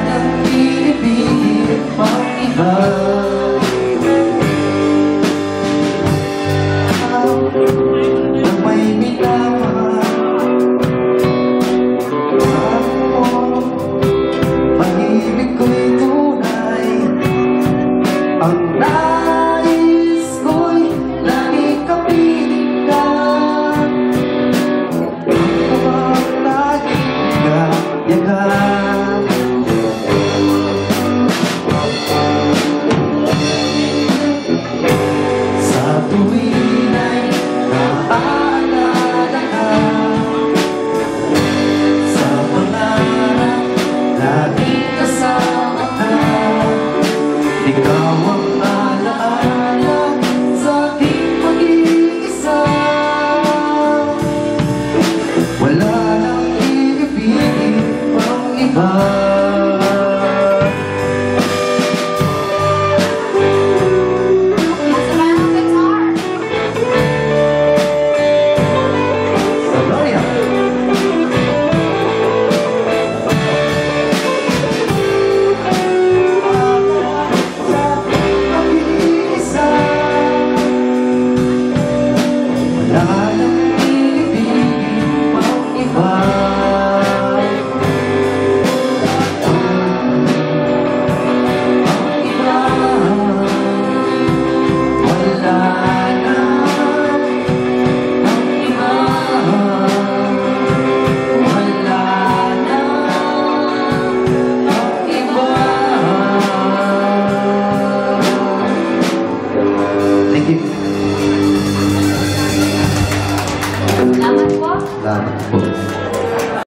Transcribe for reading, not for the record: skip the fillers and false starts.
nang ibigin pang iba. Nang may minamahal ako, pag-ibig ko'y tunay. Ang nais ko'y lagi kapiling ka. Ang laging kayagan. Sa tuwin ay naaalala ka. Sa pangarap laging kasama ka. Ikaw ang alaala sa aking pag-iisa. Wala nang ibigin pang iba. Salamat po.